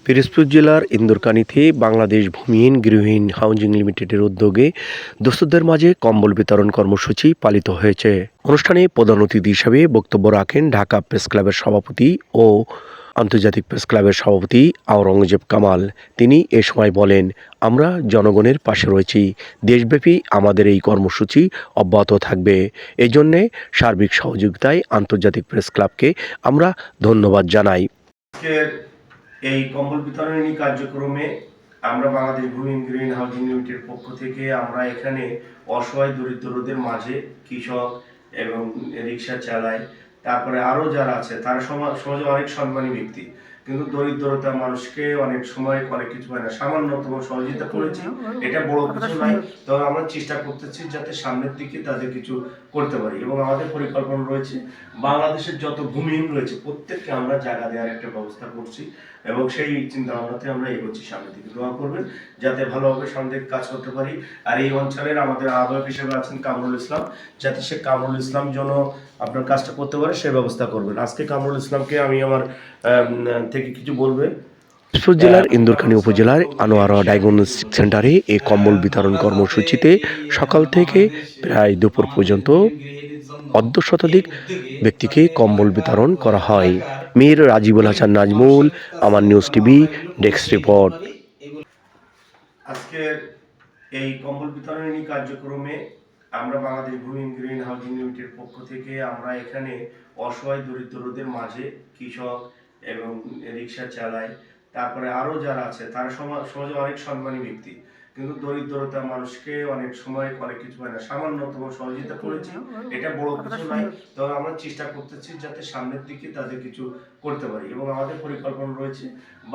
পিরোজপুর জেলার ইন্দুরকানীতে বাংলাদেশ ভূমিহীন গৃহহীন হাউজিং লিমিটেডের উদ্যোগে দোস্তদের মাঝে কম্বল বিতরণ কর্মসূচি পালিত হয়েছে। অনুষ্ঠানে প্রধান অতিথি হিসেবে বক্তব্য রাখেন ঢাকা প্রেস ক্লাবের সভাপতি ও আন্তর্জাতিক প্রেস ক্লাবের সভাপতি আওরঙ্গজেব কামাল। তিনি এ সময় বলেন, আমরা জনগণের পাশে রয়েছি, দেশব্যাপী আমাদের এই কর্মসূচি অব্যাহত থাকবে। এজন্যে সার্বিক সহযোগিতায় আন্তর্জাতিক প্রেস ক্লাবকে আমরা ধন্যবাদ জানাই। এই কম্বল বিতরণী কার্যক্রমে আমরা বাংলাদেশ ভূমিহীন গৃহহীন হাউজিং লিমিটেডের পক্ষ থেকে আমরা এখানে অসহায় দরিদ্রদের মাঝে কৃষক এবং রিক্সা চালায়, তারপরে আরও যারা আছে তারা সমাজে অনেক সম্মানী ব্যক্তি, কিন্তু দরিদ্রতা মানুষকে অনেক সময় অনেক কিছু হয় না, সামান্যতম সহযোগিতা করেছি, এটা বড় কিছু নয়। তবে আমরা চেষ্টা করতেছি যাতে সামনের দিকে তাদের কিছু করতে পারি, এবং আমাদের পরিকল্পনা রয়েছে বাংলাদেশের যত ভূমিহীন রয়েছে প্রত্যেককে আমরা জায়গা দেওয়ার একটা ব্যবস্থা করছি, এবং সেই চিন্তা ভাবনাতে আমরা এগোচ্ছি। সামনের দিকে দোয়া করবেন যাতে ভালোভাবে সামনে দিকে কাজ করতে পারি। আর এই অঞ্চলের আমাদের আহ্বায়ক হিসেবে আছেন কামরুল ইসলাম, যাতে সে কামরুল ইসলাম যেন আপনার কাজটা করতে পারে সে ব্যবস্থা করবেন। আজকে কামরুল ইসলামকে আমি আমার থেকে কিছু বলবে। পিরোজপুর জেলার ইন্দুরকানী উপজেলার আনোয়ারা ডায়াগনস্টিক সেন্টারে এই কম্বল বিতরণ কর্মসূচিতে সকাল থেকে প্রায় দুপুর পর্যন্ত অর্ধ শতাধিক ব্যক্তিকে কম্বল বিতরণ করা হয়। মীর রাজিবুল হাসান নাজমুল, আমার নিউজ টিভি, ডেস্ক রিপোর্ট। আজকের এই কম্বল বিতরণী কার্যক্রমে আমরা বাংলাদেশ ভূমিহীন গৃহহীন হাউজিং লিমিটেডের পক্ষ থেকে আমরা এখানে অসহায় দরিদ্রদের মাঝে কৃষক এবং রিক্সা চালায়, তারপরে আরও যারা আছে তারা সমাজে অনেক সম্মানী ব্যক্তি, কিন্তু দরিদ্রতা মানুষকে অনেক সময় অনেক কিছু হয় না, সামান্যতম সহযোগিতা করেছি, এটা বড় কিছু নয়। তবে আমরা চেষ্টা করতেছি যাতে সামনের দিকে তাদের কিছু করতে পারি, এবং আমাদের পরিকল্পনা রয়েছে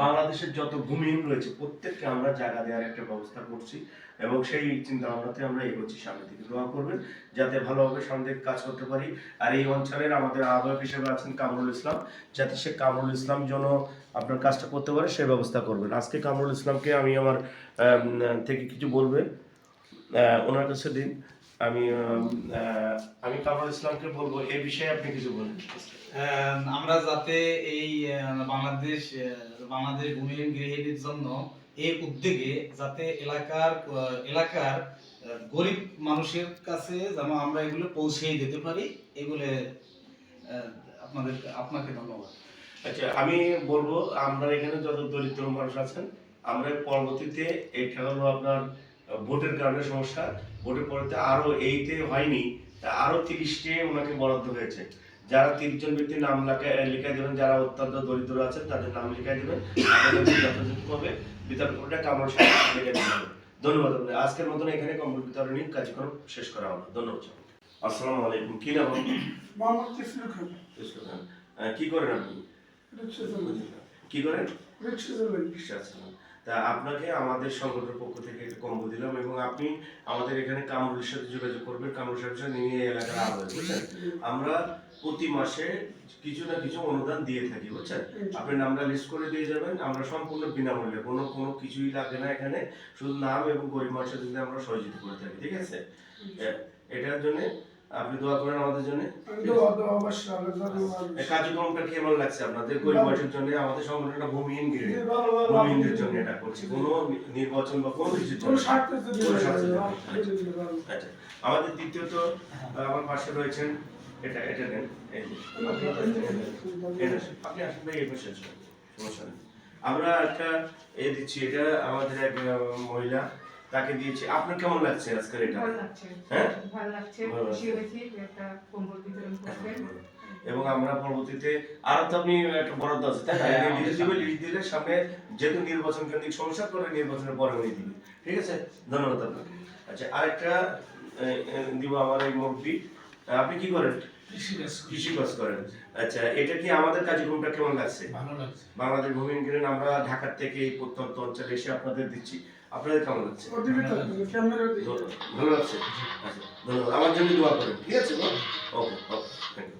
বাংলাদেশের যত ভূমিহীন রয়েছে প্রত্যেককে আমরা জায়গা দেওয়ার একটা ব্যবস্থা করছি, এবং সেই চিন্তা ভাবনাতে আমরা এগোচ্ছি। সামনের দিকে দোয়া করবেন যাতে ভালোভাবে সামনে দিকে কাজ করতে পারি। আর এই অঞ্চলের আমাদের আহ্বায়ক হিসেবে আছেন কামরুল ইসলাম, যাতে সে কামরুল ইসলাম যেন আপনার কাজটা করতে পারে সে ব্যবস্থা করবেন। আজকে কামরুল ইসলামকে আমি আমার থেকে কিছু বলবে ওনার কাছে দিন। আমি কামরুল ইসলামকে বলবো এই বিষয়ে আপনি কিছু বলবেন। আমরা যাতে এই বাংলাদেশ ভূমিহীন গৃহহীনের জন্য এই উদ্যোগে যাতে এলাকার গরিব মানুষের কাছে যেন আমরা এগুলো পৌঁছে দিতে পারি, এগুলো আপনাকে ধন্যবাদ। আচ্ছা, আমি বলবো আমরা এখানে যত দরিদ্র মানুষ আছেন, আমরা পরবর্তীতে এটা হলো আপনার ভোটের কারণে সমস্যা, ভোটের পরেতে আরো এইতে হয়নি, আরো 30টে ওনাকে বরাদ্দ হয়েছে। যারা 30 জন ব্যক্তির নাম লিখাই দেবেন, যারা অত্যন্ত দরিদ্র আছেন তাদের নাম লিখাই দেবেন, যথাযথভাবে বিতরণ করে কামড় লিখে দেবেন। ধন্যবাদ। আজকের মতন এখানে কম্বল বিতরণী কার্যক্রম শেষ করা হলো। ধন্যবাদ। আসসালামু আলাইকুম। কি নাম? মোহাম্মদ ইসলাম খান। কি করেন আপনি? কি করেন? রিকশা চালান। তা আপনাকে আমাদের সংগঠনের পক্ষ থেকে একটা কম্বল দিলাম, এবং আপনি আমাদের এখানে কামরুলের সাথে যোগাযোগ করবেন। কামরুল সাহেবের সাথে নিয়ে এলাকার আহ্বায়ক, বুঝছেন? আমরা প্রতি মাসে কিছু না কিছু অনুদান দিয়ে থাকি, বুঝছেন? আপনি নামটা লিস্ট করে দিয়ে যাবেন, আমরা সম্পূর্ণ বিনামূল্যে, কোনো কিছুই লাগে না এখানে, শুধু নাম এবং গরিব মানুষের জন্য আমরা সহযোগিতা করে থাকি, ঠিক আছে? এটার জন্য আপনি দোয়া করেন আমাদের জন্য। কার্যক্রমটা কেমন লাগছে আপনাদের? গরিব মানুষের জন্য আমাদের সংগঠনটা ভূমিহীনদের জন্য এটা করছি, কোনো নির্বাচন বা কোনো কিছুর জন্য। আচ্ছা, আমাদের দ্বিতীয়ত আমার পাশে রয়েছেন, এটা নেন, আপনি আসেন ভাই, এই পাশে সমস্যা নেই। আমরা একটা দিচ্ছি, এটা আমাদের এক মহিলা, তাকে দিয়েছি। আপনার কেমন লাগছে আজকের এটা? ভালো লাগছে। হ্যাঁ, ভালো লাগছে, খুশি হয়েছি একটা কম্বল বিতরণ করবেন। এবং আমরা পরবর্তীতে আরো তো আপনি একটা বরাদ্দ আছে, তাই না? লিস্ট দিলে সামনে যেহেতু নির্বাচন কেন্দ্রিক সমস্যা করে, নির্বাচনের পরে উনি দিবে, ঠিক আছে? ধন্যবাদ আপনাকে। আচ্ছা, আরেকটা দিব আমার এই মুরব্বি। আপনি কি করেন? কৃষিকাজ করেন। আচ্ছা, এটা কি আমাদের কার্যক্রমটা কেমন লাগছে? ভালো লাগছে। বাংলাদেশ ভূমিহীন গৃহহীন আমরা ঢাকার থেকে এই প্রত্যন্ত অঞ্চলে এসে আপনাদের দিচ্ছি, আপনাদের কেমন লাগছে? ভালো লাগছে। আচ্ছা, ধন্যবাদ। আমার জন্য দোয়া করেন, ঠিক আছে? ওকে, থ্যাংক ইউ।